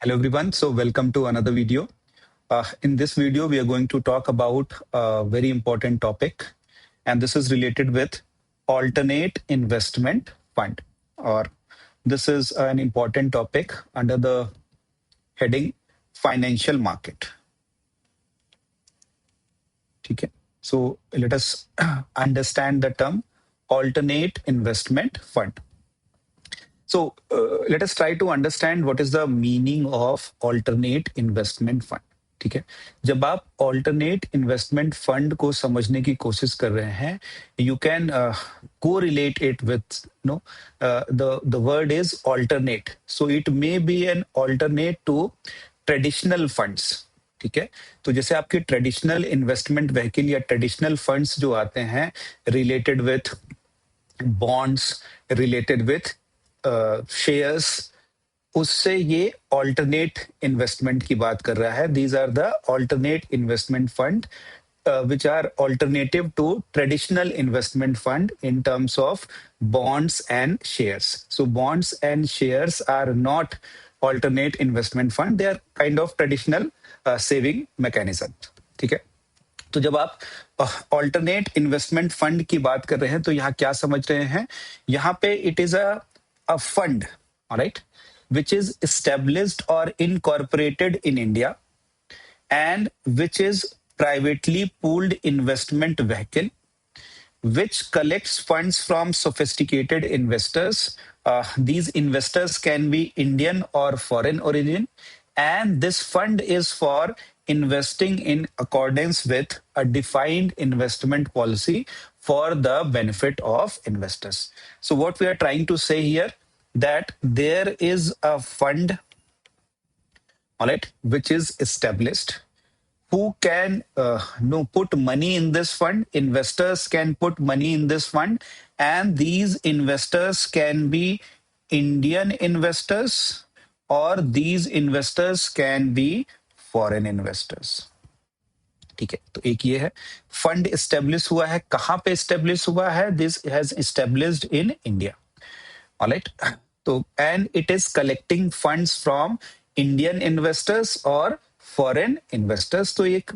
Hello everyone. So welcome to another video. In this video, we are going to talk about a very important topic, and this is related with alternate investment fund, or this is an important topic under the heading financial market. Okay. So let us understand the term alternate investment fund. So let us try to understand what is the meaning of alternate investment fund. ठीक है, जब आप alternate investment fund को समझने की कोशिश कर रहे हैं, यू कैन को relate it with know the word is alternate. So it may be an alternate to traditional funds. ठीक है, तो जैसे आपके ट्रेडिशनल इन्वेस्टमेंट व्हीकल या ट्रेडिशनल फंड्स जो आते हैं related with bonds, related with shares, उससे ये ऑल्टरनेट इन्वेस्टमेंट की बात कर रहा है. These are the alternate investment fund which are alternative to traditional investment fund in terms of bonds and shares. So bonds and shares are not alternate investment fund. They are kind of traditional saving mechanism. ठीक है, तो जब आप alternate investment fund की बात कर रहे हैं तो यहाँ क्या समझ रहे हैं, यहाँ पे it is a fund, alright, which is established or incorporated in India and which is privately pooled investment vehicle which collects funds from sophisticated investors. These investors can be Indian or foreign origin, and this fund is for investing in accordance with a defined investment policy for the benefit of investors. So what we are trying to say here, that there is a fund, all right, which is established. Who can put money in this fund? Investors can put money in this fund, and these investors can be Indian investors or these investors can be foreign investors. ठीक है, तो एक ये है fund establish हुआ है. कहां पे एस्टेब्लिश हुआ है? This has established in India, alright. तो and it is collecting funds from Indian investors और फॉरेन इन्वेस्टर्स. तो एक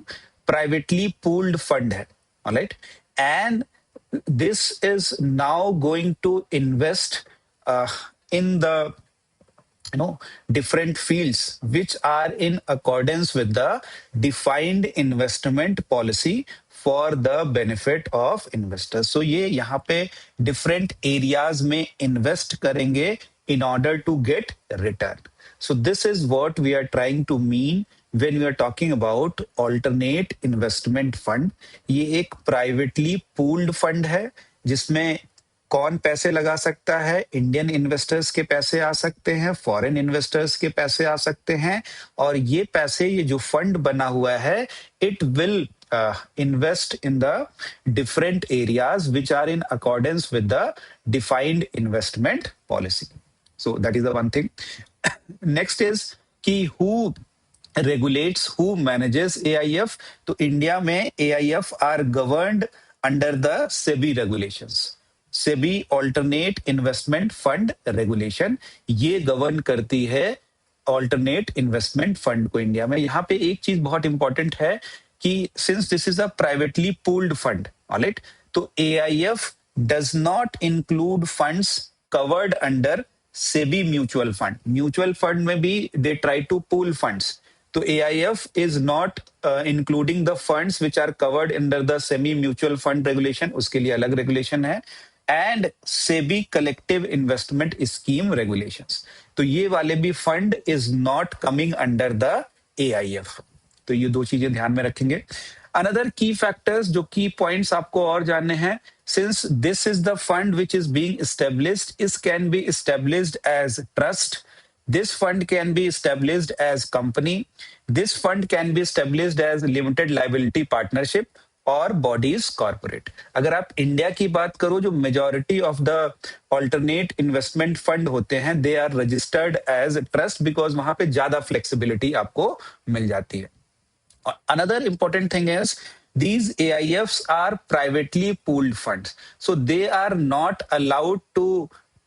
प्राइवेटली पूल्ड फंड है, alright, and this is now going to invest in the different fields which are in accordance with the defined investment policy for the benefit of investors. So ये यहाँ पे different areas में invest करेंगे in order to get return. So this is what we are trying to mean when we are talking about alternate investment fund. ये एक privately pooled fund है जिसमें कौन पैसे लगा सकता है? इंडियन इन्वेस्टर्स के पैसे आ सकते हैं, फॉरेन इन्वेस्टर्स के पैसे आ सकते हैं, और ये पैसे, ये जो फंड बना हुआ है, it will invest in the different areas which are in accordance with the defined investment policy. So that is the one thing. Next is कि who regulates, who manages AIF? तो इंडिया में AIF are governed under the SEBI regulations. SEBI alternate investment fund regulation, ये govern करती है alternate investment fund को India में. यहाँ पे एक चीज बहुत इंपॉर्टेंट है कि since this is a privately pooled fund, alright, तो AIF does not include funds covered under SEBI mutual fund. Mutual fund में भी they try to pool funds. तो AIF is not including the funds which are covered under the semi mutual fund regulation. उसके लिए अलग regulation है, and SEBI collective investment scheme regulations. तो ये वाले भी fund is not coming under the AIF. तो ये दो चीजें ध्यान में रखेंगे. अनदर की फैक्टर्स, जो की पॉइंट्स आपको और जानने हैं, since this is the fund which is being established, इस can be established as trust. This fund can be established as company. This fund can be established as limited liability partnership और bodies corporate. अगर आप India की बात करो, जो majority of the alternate investment fund होते हैं, they are registered as trust, because वहां पे ज्यादा फ्लेक्सिबिलिटी आपको मिल जाती है. Another important thing is these AIFs are privately pooled funds, so they are not allowed to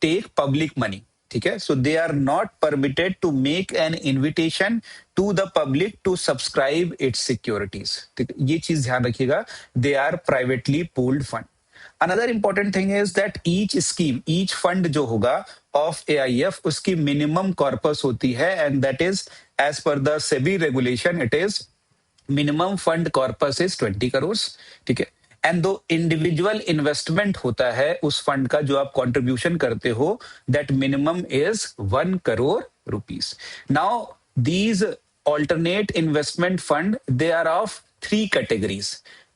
take public money. ठीक है. So they are not permitted to make an invitation to the public to subscribe its securities. ये चीज ध्यान रखिएगा. They are privately pooled fund. Another important thing is that each scheme, each fund जो होगा of AIF, उसकी minimum corpus होती है, and that is as per the SEBI regulation, it is minimum fund corpus is 20 crore. ठीक है. And दो individual investment होता है उस फंड का जो आप कंट्रीब्यूशन करते हो, that minimum is 1 crore rupees. Now these alternate investment fund, they are of 3 categories: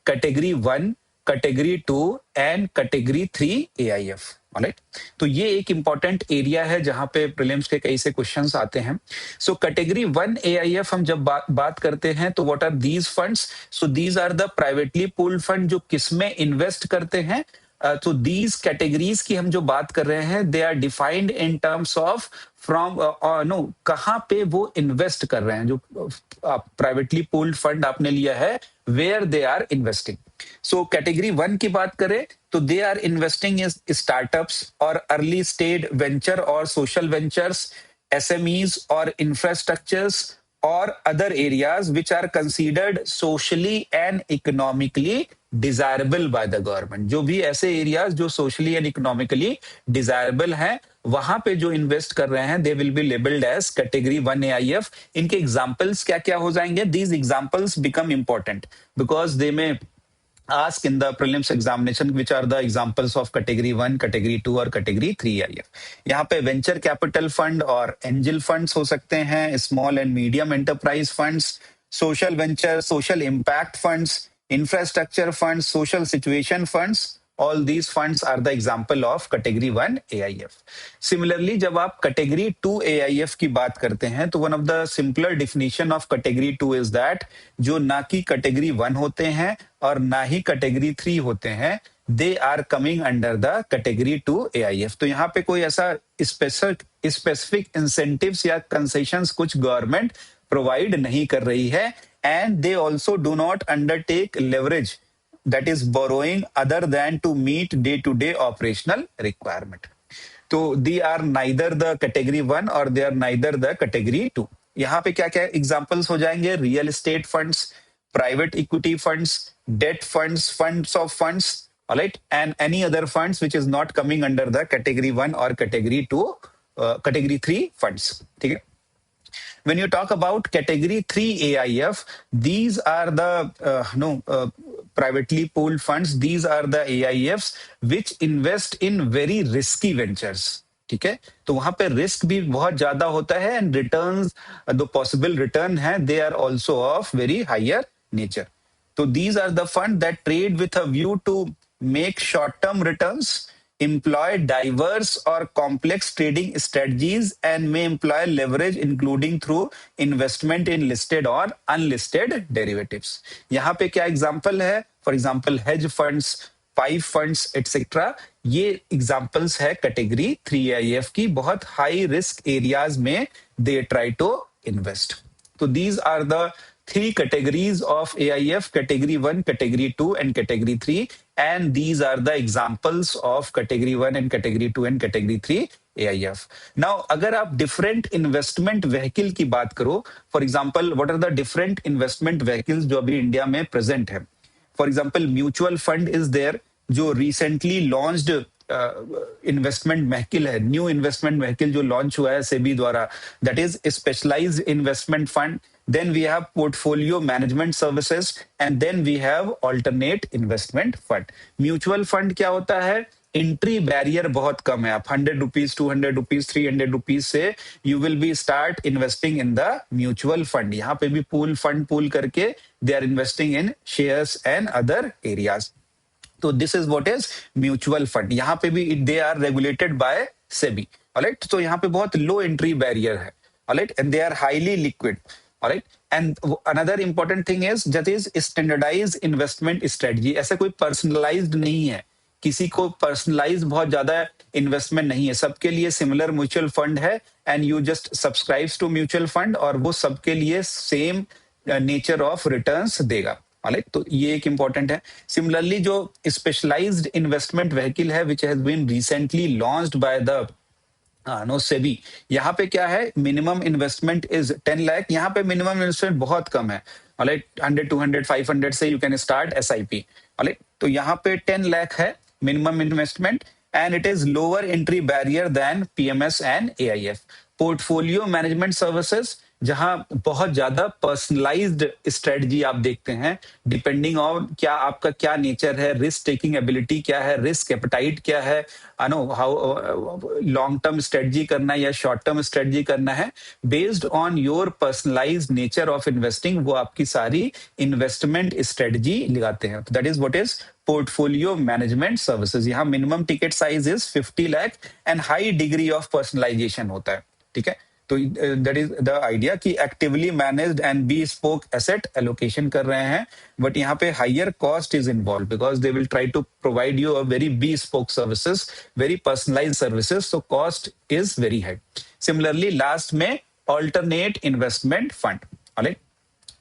category 1, category 2 and category 3 AIF. Alright. तो ये एक इंपॉर्टेंट एरिया है जहां पे प्रीलिम्स के कई से क्वेश्चंस आते हैं. सो कैटेगरी 1 एआईएफ हम जब बात करते हैं तो what are these funds? So these are the privately pooled fund जो किसमें इन्वेस्ट करते हैं. तो दीज कैटेगरीज की हम जो बात कर रहे हैं, they are defined in terms of from know कहां पे वो इन्वेस्ट कर रहे हैं. जो प्राइवेटली पूल्ड फंड आपने लिया है, where they are investing. So category 1 की बात करें तो they are investing in startups और अर्ली स्टेज वेंचर और सोशल वेंचर्स, एसएमईज और infrastructures or other areas which are considered socially and economically desirable by the government. जो भी ऐसे areas जो socially and economically desirable हैं, वहां पे जो इन्वेस्ट कर रहे हैं, they will be labeled as category 1 AIF. इनके एग्जाम्पल्स क्या क्या हो जाएंगे? These examples become important because they may ask in the prelims examination which are the examples of category 1, category 2 और category 3 आईएफ. यहाँ पे वेंचर कैपिटल फंड और angel funds हो सकते हैं, small and medium enterprise funds, social venture, social impact funds, infrastructure funds, social situation funds. All these funds are the example of category 1 AIF. Similarly, जब आप category 2 AIF की बात करते हैं तो one of the simpler definition of category 2 is that जो ना कि category 1 होते हैं और ना ही category 3 होते हैं, they are coming under the category 2 AIF. तो यहाँ पे कोई ऐसा specific incentives या concessions कुछ government provide नहीं कर रही है, and they also do not undertake leverage, that is borrowing, other than to meet day-to-day operational requirement. तो they are neither the category 1 or they are neither the category 2. यहाँ पे क्या क्या एग्जांपल्स हो जाएंगे? Real estate funds, private equity funds, date funds, funds of funds, alright, and any other funds which is not coming under the category 1 और category 2, category 3 funds. ठीक है. When you talk about category 3 AIF, these are the privately pooled funds. These are the AIFs which invest in very risky ventures. ठीक है. तो वहां पे risk भी बहुत ज्यादा होता है, एंड रिटर्न्स, जो पॉसिबल रिटर्न है, they are also of very higher nature. तो these are the fund that trade with a view to make short term returns, employ diverse or complex trading strategies, and may employ leverage including through investment in listed or unlisted derivatives. यहाँ पे क्या example है? For example hedge funds, pipe funds etcetera. ये examples है category 3 IF की. बहुत high risk areas में they try to invest. तो these are the 3 categories of AIF: category 1, category 2 and category 3, and these are the examples of category 1 and category 2 and category 3 AIF. Now अगर आप different investment vehicle की बात करो, for example what are the different investment vehicles जो अभी India में present है? For example mutual fund is there, जो recently launched इन्वेस्टमेंट व्हीकल है, न्यू इन्वेस्टमेंट व्हीकल जो लॉन्च हुआ है सेबी द्वारा, that is specialized investment fund. Then we have portfolio management services, and then we have alternate investment fund. Mutual fund क्या होता है? Entry barrier बहुत कम है. आप 100 रुपीज, 200 रुपीज, 300 रुपीज से you will be start investing in the mutual fund. यहाँ पे भी फंड पूल करके they are investing in shares and other areas. तो this is what is mutual fund. यहाँ पे भी they are regulated by SEBI. Alright. तो यहाँ पे बहुत लो एंट्री बैरियर है. Alright. And they are highly liquid. Alright, and another important thing is that is standardized investment strategy. ऐसा कोई personalized नहीं है, किसी को personalized बहुत ज्यादा इन्वेस्टमेंट नहीं है, सबके लिए सिमिलर म्यूचुअल फंड है, and you just subscribes to mutual fund और वो सबके लिए सेम नेचर ऑफ रिटर्न्स देगा. Alright, तो ये एक इंपॉर्टेंट है. सिमिलरली जो स्पेशलाइज्ड इन्वेस्टमेंट व्हीकल है which has been recently launched by the know SEBI, यहाँ पे क्या है, मिनिमम इन्वेस्टमेंट इज 10 लाख। यहाँ पे मिनिमम इन्वेस्टमेंट बहुत कम है, ऑलराइट, 100 200 500 से you can start SIP, alright. तो यहाँ पे 10 लाख है minimum investment, and it is lower entry barrier than PMS and AIF। Portfolio management services, जहां बहुत ज्यादा पर्सनलाइज्ड स्ट्रेटजी आप देखते हैं, डिपेंडिंग ऑन क्या आपका क्या नेचर है, रिस्क टेकिंग एबिलिटी क्या है, रिस्क एपेटाइट क्या है, know how long term strategy करना है या शॉर्ट टर्म स्ट्रेटजी करना है, based on your personalised nature of investing, वो आपकी सारी इन्वेस्टमेंट स्ट्रेटजी लगाते हैं। That is what is portfolio management services. यहाँ minimum ticket size is 50 lakh and high degree of personalisation होता है, ठीक है। तो दैट इज द आइडिया कि actively managed and bespoke asset allocation कर रहे हैं, बट यहाँ पे higher cost is involve because they will try to provide you a very bespoke services, very personalize services, so cost is very high. Similarly last में alternate investment fund, alright.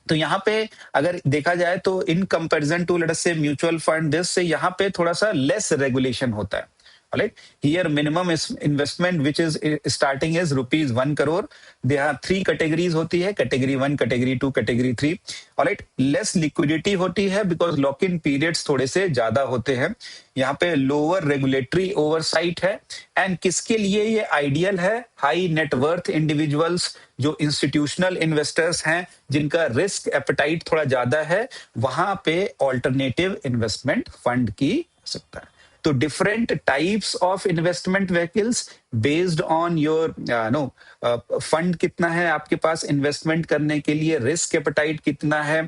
तो यहाँ पे अगर देखा जाए तो in comparison to let us से mutual fund this, से यहाँ पे थोड़ा सा लेस रेगुलेशन होता है, right? Here minimum is investment which is starting is rupees 1 crore. There are 3 categories होती है, category 1, category 2, category 3. Alright, less liquidity होती है because lock-in periods थोड़े से ज्यादा होते हैं। यहाँ पे lower regulatory oversight है, and किसके लिए ये ideal है? High net worth individuals, जो institutional investors हैं, जिनका risk appetite थोड़ा ज्यादा है, वहां पे alternative investment fund की सकता है। तो different types of investment vehicles based on your know fund कितना है आपके पास इन्वेस्टमेंट करने के लिए, रिस्क एपेटाइट कितना है,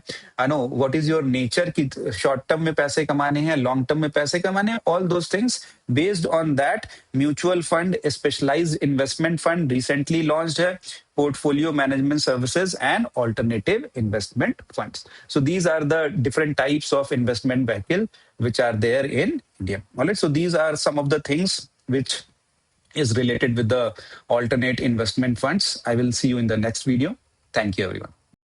know what is your nature की शॉर्ट टर्म में पैसे कमाने हैं, लॉन्ग टर्म में पैसे कमाने हैं, all those things based on that mutual fund, specialized investment fund recently launched है, portfolio management services and alternative investment funds. So these are the different types of investment vehicle which are there in India. All right. So these are some of the things which is related with the alternate investment funds. I will see you in the next video. Thank you, everyone.